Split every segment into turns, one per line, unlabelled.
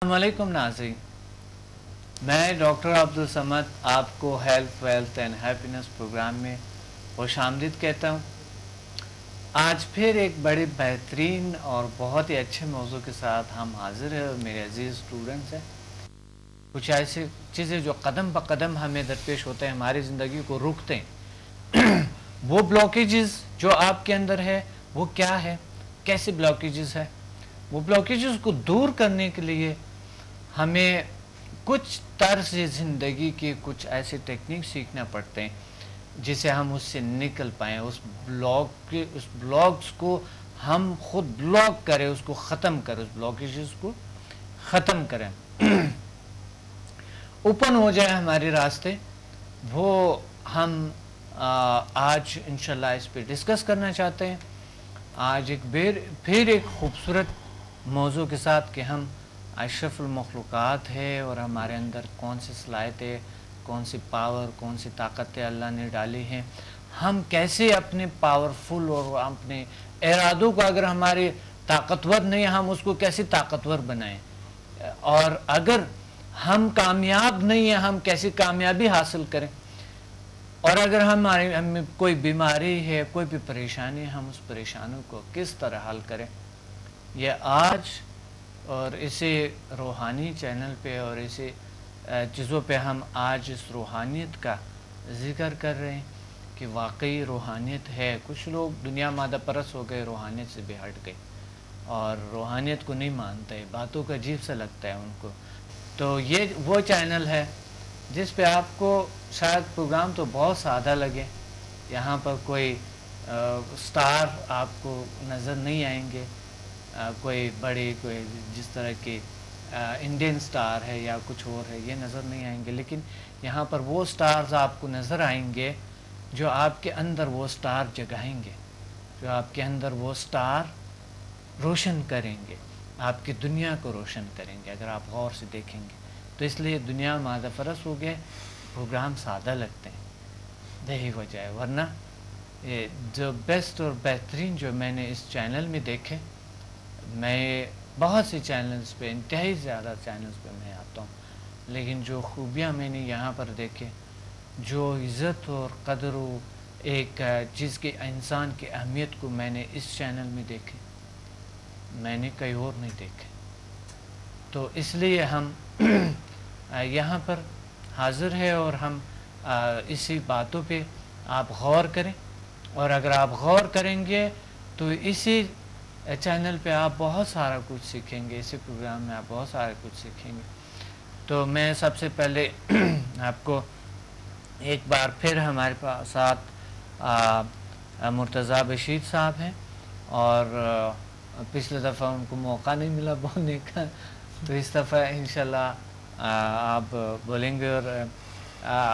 अस्सलामुअलैकुम नाज़रीन, मैं डॉक्टर अब्दुल समद आपको health wealth and happiness programme में खुशामदीद कहता हूँ। आज फिर एक बड़े बेहतरीन और बहुत ही अच्छे मौजू के साथ हम हाजिर हैं और मेरे अजीज़ स्टूडेंट्स हैं। कुछ ऐसी चीज़ें जो कदम ब कदम हमें दरपेश होते हैं, हमारी ज़िंदगी को रोकते हैं। वो ब्लॉकेजेस जो आपके अंदर है वो क्या है, कैसे ब्लॉकेजेस है, वो ब्लॉकेजेस को दूर करने के लिए हमें कुछ तर्ज ज़िंदगी के कुछ ऐसे टेक्निक सीखना पड़ते हैं जिससे हम उससे निकल पाएँ, उस ब्लॉक्स को हम खुद ब्लॉक करें, उसको ख़त्म करें, उस ब्लॉकेजेस को ख़त्म करें, ओपन हो जाए हमारे रास्ते। वो हम आज इंशाल्लाह इस पे डिस्कस करना चाहते हैं। आज फिर एक ख़ूबसूरत मौजू के साथ कि हम अशरफुल मखलूक़ात है और हमारे अंदर कौन सी सलाहियतें, कौन सी पावर, कौन सी ताकतें अल्लाह ने डाली हैं, हम कैसे अपने पावरफुल और अपने इरादों को, अगर हमारे ताकतवर नहीं हम उसको कैसे ताकतवर बनाएं, और अगर हम कामयाब नहीं हैं हम कैसे कामयाबी हासिल करें, और अगर हमें कोई बीमारी है, कोई भी परेशानी है, हम उस परेशानी को किस तरह हल करें। ये आज और इसे रूहानी चैनल पे और इसे चीज़ों पे हम आज इस रूहानियत का ज़िक्र कर रहे हैं कि वाकई रूहानियत है। कुछ लोग दुनिया मादा परस हो गए, रूहानियत से भी हट गए और रूहानियत को नहीं मानते, बातों का अजीब सा लगता है उनको। तो ये वो चैनल है जिस पे आपको शायद प्रोग्राम तो बहुत सादा लगे, यहाँ पर कोई स्टार आपको नज़र नहीं आएंगे, कोई बड़े कोई जिस तरह के इंडियन स्टार है या कुछ और है ये नज़र नहीं आएंगे, लेकिन यहाँ पर वो स्टार्स आपको नज़र आएंगे जो आपके अंदर वो स्टार जगाएंगे, जो आपके अंदर वो स्टार रोशन करेंगे, आपकी दुनिया को रोशन करेंगे अगर आप गौर से देखेंगे। तो इसलिए दुनिया मादा फरस हो गए, प्रोग्राम सादा लगते हैं, यही वजह है। वरना ये जो बेस्ट और बेहतरीन जो मैंने इस चैनल में देखे, मैं बहुत से चैनल्स पे, इंतहाई ज़्यादा चैनल्स पे मैं आता हूँ, लेकिन जो खूबियाँ मैंने यहाँ पर देखे, जो इज़्ज़त और क़द्र एक चीज़ के इंसान की अहमियत को मैंने इस चैनल में देखे, मैंने कहीं और नहीं देखे। तो इसलिए हम यहाँ पर हाज़िर है और हम इसी बातों पे आप गौर करें, और अगर आप गौर करेंगे तो इसी चैनल पे आप बहुत सारा कुछ सीखेंगे, इसी प्रोग्राम में आप बहुत सारा कुछ सीखेंगे। तो मैं सबसे पहले आपको एक बार फिर हमारे पास साथ मुर्तज़ा बशीर साहब हैं, और पिछले दफ़ा उनको मौका नहीं मिला बोलने का, तो इस दफ़ा इंशाल्लाह आप बोलेंगे। और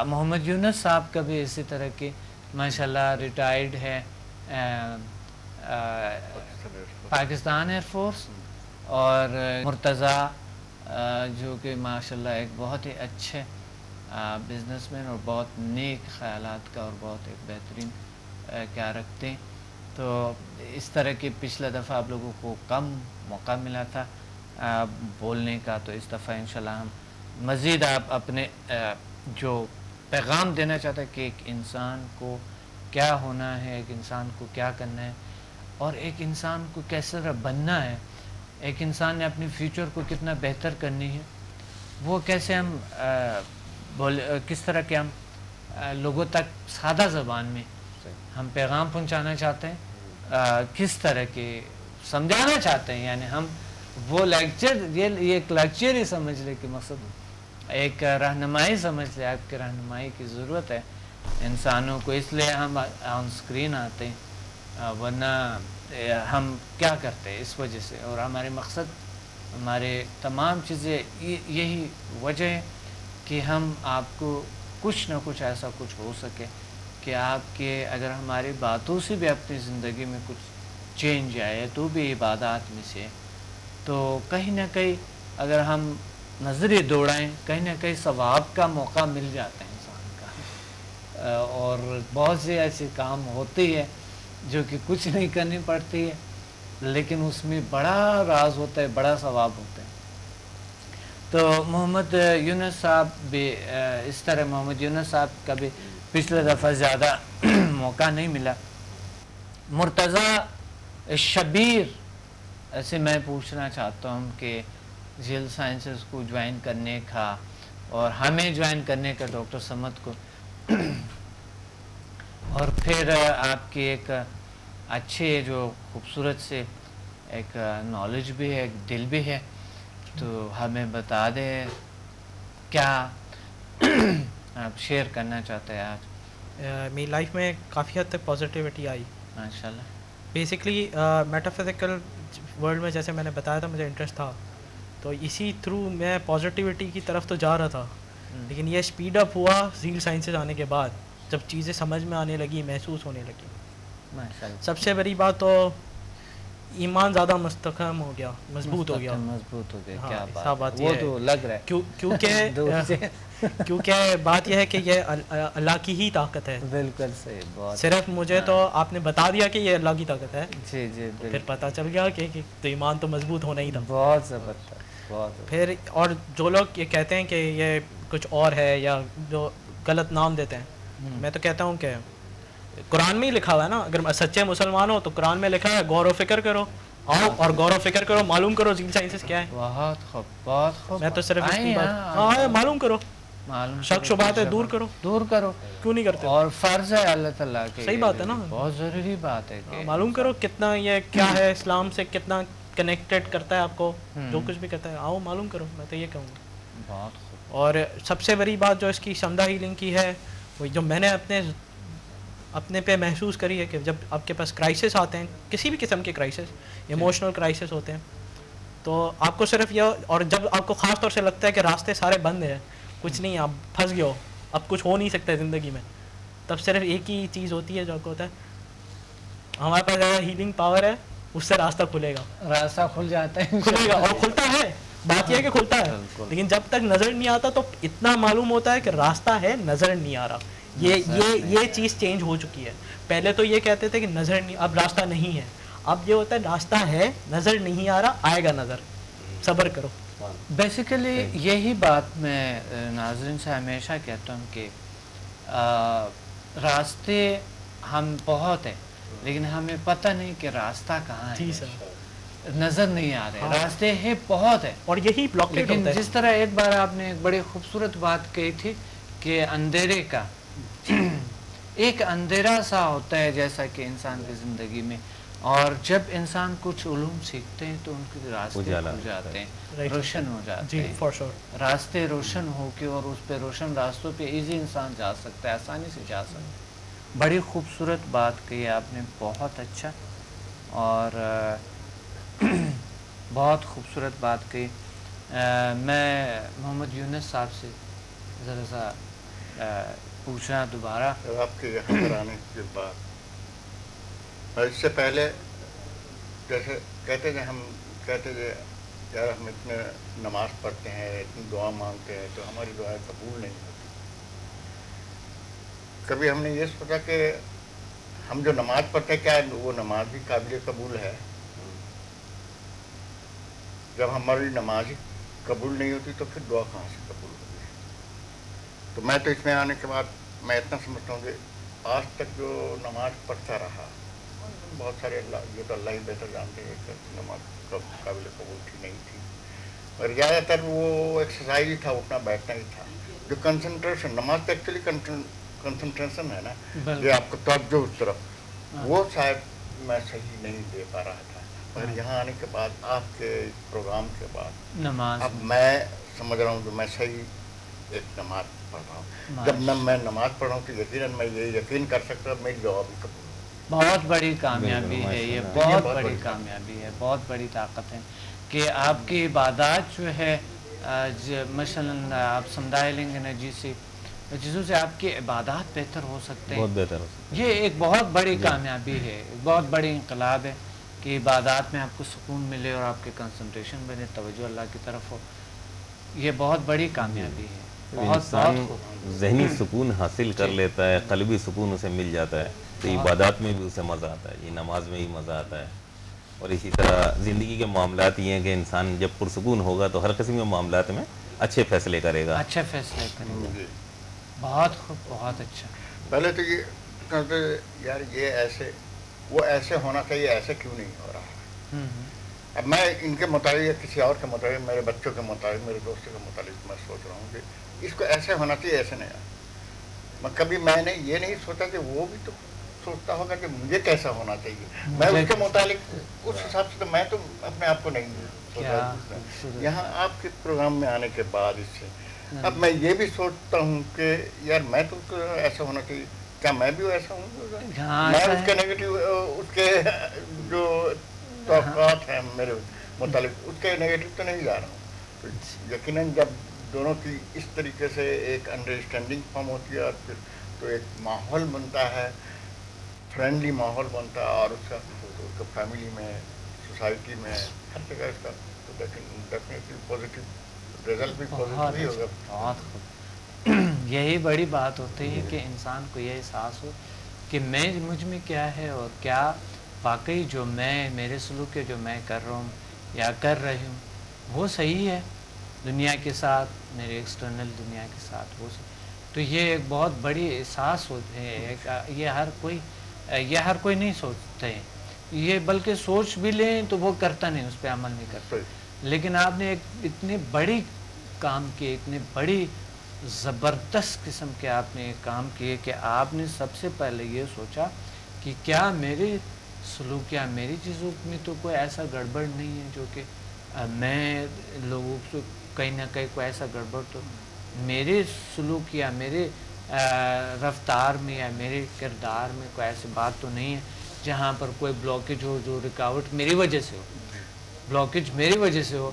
मोहम्मद यूनुस साहब का भी इसी तरह की माशाल्लाह रिटायर्ड है पाकिस्तान एयरफोर्स, और मुर्तज़ा जो कि माशाल्लाह एक बहुत ही अच्छे बिज़नेसमैन और बहुत नेक ख़यालात का और बहुत एक बेहतरीन क्या रखते हैं। तो इस तरह की पिछला दफ़ा आप लोगों को कम मौका मिला था बोलने का, तो इस दफ़ा इंशाल्लाह हम मज़ीद आप अपने जो पैगाम देना चाहते हैं कि एक इंसान को क्या होना है, एक इंसान को क्या करना है, और एक इंसान को कैसे बनना है, एक इंसान ने अपने फ्यूचर को कितना बेहतर करनी है, वो कैसे हम किस तरह के हम लोगों तक सादा ज़बान में हम पैगाम पहुंचाना चाहते हैं, किस तरह के समझाना चाहते हैं। यानी हम वो लेक्चर, ये एक लेक्चर ही समझ ले कि मकसद एक रहनुमाई समझ ले, आपकी रहनुमाई की ज़रूरत है इंसानों को, इसलिए हम ऑन स्क्रीन आते हैं, वरना हम क्या करते हैं इस वजह से। और हमारे मकसद, हमारे तमाम चीज़ें यही वजह है कि हम आपको कुछ ना कुछ ऐसा कुछ हो सके कि आपके, अगर हमारी बातों से भी अपनी ज़िंदगी में कुछ चेंज आए तो भी इबादत में से, तो कहीं ना कहीं अगर हम नज़रिए दौड़ाएँ, कहीं ना कहीं सवाब का मौका मिल जाता है इंसान का। और बहुत से ऐसे काम होते हैं जो कि कुछ नहीं करनी पड़ती है, लेकिन उसमें बड़ा राज होता है, बड़ा सवाब होता है। تو محمد یونس صاحب بھی اس طرح محمد یونس صاحب کا بھی پچھلے دفعہ زیادہ موقع نہیں ملا. مرتضی شبیر سے میں پوچھنا چاہتا ہوں کہ جیل سائنسز کو جوائن کرنے کا اور ہمیں جوائن کرنے کا ڈاکٹر سمد کو، اور پھر آپ کی ایک اچھے جو خوبصورت سے ایک نالج بھی ہے، ایک دل بھی ہے، تو ہمیں بتا دیں کیا آپ شیئر کرنا چاہتے ہیں آج.
میری لائف میں کافی حد تک پازیٹیوٹی آئی
ماشاء اللہ.
بیسکلی میٹا فزیکل ورلڈ میں جیسے میں نے بتایا تھا مجھے انٹرسٹ تھا، تو اسی تھرو میں پازیٹیوٹی کی طرف تو جا رہا تھا. لیکن یہ اسپیڈ اپ ہوا زیل سائنسز آنے کے بعد، جب چیزیں سمجھ میں آنے لگی، محسوس ہونے لگی. سب سے بڑی بات تو ایمان زیادہ مستحکم ہو گیا، مضبوط ہو گیا.
مضبوط ہو گیا. کیا
بات
بات، وہ تو لگ رہا ہے
کیونکہ بات یہ ہے کہ یہ اللہ کی ہی طاقت ہے.
بالکل صحیح. بہت
صرف مجھے تو آپ نے بتا دیا کہ یہ اللہ کی طاقت ہے،
جی جی
پھر پتہ چل گیا کہ تو ایمان تو مضبوط ہونا ہی تھا.
بہت زبردست. بہت.
پھر اور جو لوگ یہ کہتے ہیں کہ یہ کچھ اور ہے یا جو غلط نام دیتے ہیں، میں تو کہتا ہوں کہ قرآن میں ہی لکھا ہوا ہے نا، اگر سچے مسلمان ہو تو قرآن میں لکھا ہے غور و فکر کرو، آؤ اور غور و فکر کرو، معلوم کرو زیل سائنسز کیا ہے.
بہت خوب، بہت خوب.
میں تو صرف اتنی بات معلوم کرو، شک شبہات ہے دور کرو.
دور کرو.
کیوں نہیں کرتے؟
اور فرض ہے اللہ تعالیٰ کے.
صحیح بات ہے نا،
بہت ضروری بات ہے کہ
معلوم کرو کتنا یہ کیا ہے، اسلام سے کتنا کنیکٹڈ کرتا ہے آپ کو، جو کچھ بھی کرتا ہے آؤ معلوم کرو. میں تو یہ کہوں گا.
بہت خوب.
اور سب سے بڑی بات جو اس کی سمدہ ہیلنگ کی ہے، وہ جو میں نے اپنے پہ محسوس کری ہے کہ جب آپ کے پاس کرائسس آتے ہیں، کسی بھی قسم کے کرائسس، ایموشنل کرائسس ہوتے ہیں، تو آپ کو صرف یہ، اور جب آپ کو خاص طور سے لگتا ہے کہ راستے سارے بند ہیں، کچھ نہیں، آپ پھنس گئے ہو، اب کچھ ہو نہیں سکتا ہے زندگی میں، تب صرف ایک ہی چیز ہوتی ہے جو آپ کو ہوتا ہے ہمارے پاس زیادہ ہیلنگ پاور ہے، اس سے راستہ کھلے گا.
راستہ کھل جاتا ہے،
کھلے گا، اور کھلتا ہے. بات یہ ہے کہ کھلتا ہے، لیکن جب تک نظر نہیں آتا تو اتنا معلوم ہوتا ہے کہ راستہ ہے، نظر نہیں آ رہا. یہ چیز چینج ہو چکی ہے. پہلے تو یہ کہتے تھے کہ نظر نہیں، اب راستہ نہیں ہے. اب یہ ہوتا ہے راستہ ہے، نظر نہیں آ رہا، آئے گا نظر، صبر کرو.
بیسیکلی یہی بات میں ناظرین سے ہمیشہ کہتا ہوں کہ راستے ہم بہت ہیں، لیکن ہمیں پتہ نہیں کہ راستہ کہاں ہے.
جی سر.
نظر نہیں آ رہے، راستے ہیں بہت ہے،
اور یہی بلاکیڈ ہوتا ہے.
جس طرح ایک بار آپ نے ایک بڑی خوبصورت بات کہی تھی کہ اندھیرے کا ایک اندھیرا سا ہوتا ہے جیسا کہ انسان کی زندگی میں، اور جب انسان کچھ علوم سیکھتے ہیں تو ان کے راستے کھل جاتے ہیں، روشن ہو جاتے ہیں.
فار شور
راستے روشن ہو کے، اور اس پہ روشن راستوں پہ ایزی انسان جا سکتا ہے، آسانی سے جا سکتا ہے. بڑی خوبصورت بات کہی آپ نے، بہت اچھا، اور بہت خوبصورت بات کہی. میں محمد یونس صاحب سے ذرا سا پوچھنا دوبارہ.
آپ کے یہاں پر آنے کے بعد، اس سے پہلے جیسے کہتے تھے، ہم کہتے تھے یار ہم اتنے نماز پڑھتے ہیں، اتنی دعا مانگتے ہیں، تو ہماری دعائیں قبول نہیں ہوتی. کبھی ہم نے یہ سوچا کہ ہم جو نماز پڑھتے ہیں، کیا وہ نماز بھی قابل قبول ہے؟ جب ہماری نماز ہی قبول نہیں ہوتی تو پھر دعا کہاں سے قبول ہوتی ہے؟ تو میں تو اس میں آنے کے بعد میں اتنا سمجھتا ہوں کہ آج تک جو نماز پڑھتا رہا، بہت سارے یہ تو اللہ ہی بہتر جانتے ہیں کہ نماز قابل قبول تھی نہیں تھی، اور زیادہ تر وہ ایکسرسائز ہی تھا، اٹھنا بیٹھنا ہی تھا. جو کنسنٹریشن، نماز تو ایکچولی کنسنٹریشن ہے نا، یہ آپ کو توجہ اس طرف، وہ شاید میں صحیح نہیں دے پا رہا تھا. اور یہاں آنے کے بعد، آپ کے پروگرام کے بعد،
نماز
اب میں سمجھ رہا ہوں کہ میں صحیح ایک نماز پڑھ رہا ہوں. جب میں نماز پڑھ رہا ہوں تو یقیناً میں یہ یقین کر سکتا ہوں میری دعا بھی قبول ہو.
بہت بڑی کامیابی ہے یہ، بہت بڑی کامیابی ہے، بہت بڑی طاقت ہے کہ آپ کی عبادات جو ہے، مثلاً آپ سمدائلنگ انرجی سے، جسوں سے آپ کی عبادات بہتر ہو سکتے ہیں.
بہت بہتر ہو سکتے
ہیں. یہ ایک بہت بڑی کامیابی ہے، بہت بڑی انقلاب ہے کہ عبادات میں آپ کو سکون ملے اور آپ کے کنسنٹریشن بنے، توجہ اللہ کی طرف ہو. یہ بہت بڑی کامیابی ہے.
انسان ذہنی سکون حاصل کر لیتا ہے، قلبی سکون اسے مل جاتا ہے، تو عبادات میں بھی اسے مزہ آتا ہے، یہ نماز میں ہی مزہ آتا ہے. اور اسی طرح زندگی کے معاملات یہ ہیں کہ انسان جب پرسکون ہوگا تو ہر قسم کے معاملات میں अच्छे फैसले करेगा।
अच्छे फैसले करेंगे।
जी।
बहुत खूब, बहुत अच्छा।
पहले तो ये कहते यार ये ऐसे, वो ऐसे होना चाहिए, ऐसे क्यों नहीं हो रहा। अब मैं इनके मुताबिक या किसी और के मुताबिक, मेरे बच्चों के मुताबिक, मेरे दोस्तों के मुताबिक मैं सोच रहा हूँ कि इसको ऐसे होना चाहिए, ऐसे नहीं। मैं कभी मैंने ये नहीं सोचा कि वो भी तो सोचता होगा कि मुझे कैसा होना चाहिए, मैं उसके मुताबिक उस हिसाब से, तो मैं तो अपने आप को नहीं सोचा। यहाँ आपके प्रोग्राम में आने के बाद इससे अब मैं ये भी सोचता हूँ कि यार मैं तो ऐसा होना चाहिए, क्या मैं भी ऐसा हूँ? मैं उसके नेगेटिव, उसके जो तौक़ात हैं मेरे मुतालिक, उसके नेगेटिव तो नहीं जा रहा हूँ। तो यकीनन जब दोनों की इस तरीके से एक अंडरस्टैंडिंग फॉर्म होती है, और फिर तो एक माहौल बनता है, फ्रेंडली माहौल बनता है, और उसका फैमिली में, सोसाइटी में, हर जगह इसका तो डेफिनेटली पॉजिटिव रिजल्ट भी पॉजिटिव ही होगा।
बहुत खूब। यही बड़ी बात होती है कि इंसान को ये एहसास हो कि मुझ में क्या है, और क्या वाकई जो मेरे सलूक के जो मैं कर रहा हूँ या कर रही हूँ वो सही है दुनिया के साथ, मेरे एक्सटर्नल दुनिया के साथ वो सही। तो ये एक बहुत बड़ी एहसास होते हैं। ये हर कोई नहीं सोचते हैं ये, बल्कि सोच भी लें तो वो करता नहीं, उस पर अमल नहीं करता। लेकिन आपने एक इतनी बड़ी काम की, इतनी बड़ी ज़बरदस्त किस्म के आपने काम किए कि आपने सबसे पहले ये सोचा कि क्या मेरे सलूक या मेरी चीज़ों में तो कोई ऐसा गड़बड़ नहीं है जो कि मैं लोगों से कहीं ना कहीं कोई ऐसा गड़बड़ तो मेरे सलूक या मेरे रफ्तार में या मेरे किरदार में कोई ऐसी बात तो नहीं है जहाँ पर कोई ब्लॉकेज हो, जो रुकावट मेरी वजह से हो, ब्लॉकेज मेरी वजह से हो।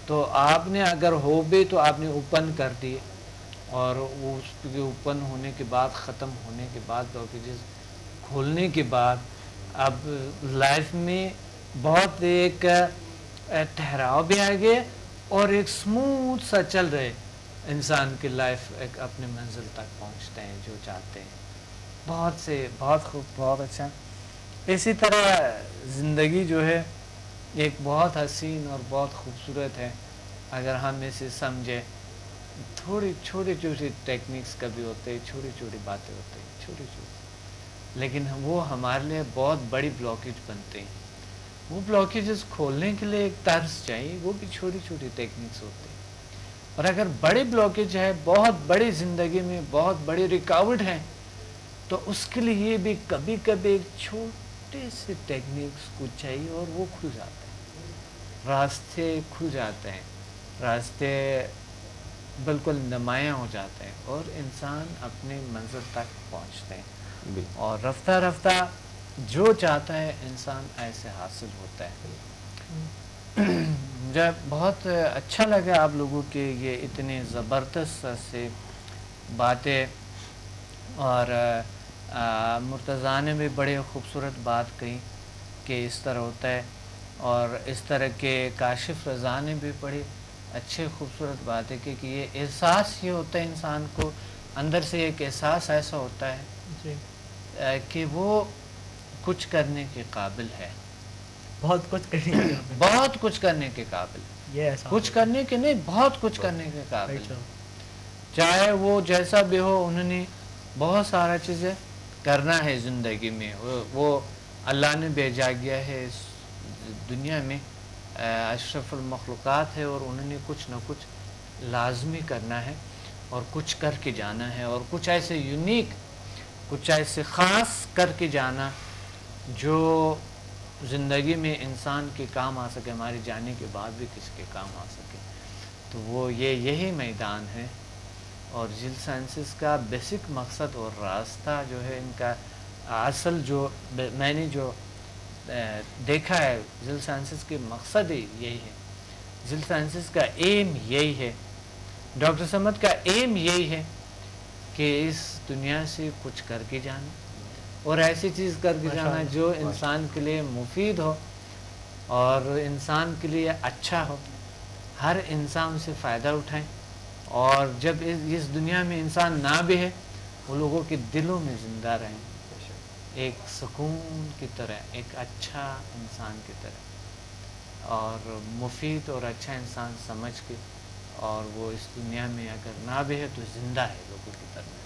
तो आपने अगर हो भी तो आपने ओपन कर दिए, और वो उसके ओपन होने के बाद, ख़त्म होने के बाद, ब्लॉकेजेस खोलने के बाद अब लाइफ में बहुत एक ठहराव भी आ गया, और एक स्मूथ सा चल रहे इंसान की लाइफ एक अपने मंजिल तक पहुंचते हैं जो चाहते हैं। बहुत खूब, बहुत अच्छा। इसी तरह ज़िंदगी जो है एक बहुत हसीन और बहुत खूबसूरत है अगर हम इसे समझें। थोड़ी छोटी छोटी टेक्निक्स कभी होते हैं, छोटी छोटी बातें होती हैं, छोटी छोटी, लेकिन वो हमारे लिए बहुत बड़ी ब्लॉकेज बनते हैं। वो ब्लॉकेजेस खोलने के लिए एक तर्स चाहिए, वो भी छोटी छोटी टेक्निक्स होते हैं। और अगर बड़े ब्लॉकेज है, बहुत बड़ी ज़िंदगी में बहुत बड़ी रुकावट है, तो उसके लिए भी कभी कभी एक छोटे से टेक्निक्स कुछ चाहिए, और वो खुल जाते हैं, रास्ते खुल जाते हैं, रास्ते बिल्कुल नुमायाँ हो जाते हैं, और इंसान अपने मंजिल तक पहुंचते हैं, और रफ्ता रफ्ता जो चाहता है इंसान ऐसे हासिल होता है। मुझे बहुत अच्छा लगा आप लोगों के ये इतने ज़बरदस्त से बातें, और मुर्तज़ा ने भी बड़े खूबसूरत बात कही कि इस तरह होता है, और इस तरह के काशिफ रज़ा ने भी बड़ी अच्छे खूबसूरत बातें की कि ये एहसास ये होता है इंसान को अंदर से, एक एहसास ऐसा होता है जी कि वो कुछ करने के काबिल है,
बहुत कुछ करने के
बहुत कुछ करने के काबिल,
ये ऐसा
कुछ करने के नहीं, बहुत कुछ करने के काबिल, चाहे वो जैसा भी हो। उन्होंने बहुत सारा चीज़ें करना है ज़िंदगी में, वो अल्लाह ने भेजा गया है इस दुनिया में, अशरफुल मखलूक़ात है, और उन्होंने कुछ न कुछ लाजमी करना है, और कुछ करके जाना है, और कुछ ऐसे यूनिक, कुछ ऐसे ख़ास करके जाना जो ज़िंदगी में इंसान के काम आ सके, हमारे जाने के बाद भी किसी के काम आ सके। तो वो यही मैदान है, और जिल साइंसेस का बेसिक मकसद और रास्ता जो है, इनका असल जो मैंने जो देखा है, जिल साइंसेस के मकसद ही यही है, जिल साइंसेस का एम यही है, डॉक्टर समद का एम यही है कि इस दुनिया से कुछ करके जाना, और ऐसी चीज़ करके जाना जो इंसान के लिए मुफीद हो और इंसान के लिए अच्छा हो, हर इंसान से फ़ायदा उठाएं। और जब इस दुनिया में इंसान ना भी है, वो लोगों के दिलों में ज़िंदा रहें, एक सुकून की तरह, एक अच्छा इंसान की तरह, और मुफीद और अच्छा इंसान समझ के اور وہ اس دنیا میں اگر نہ بھی ہے تو زندہ ہے لوگوں کی طرح.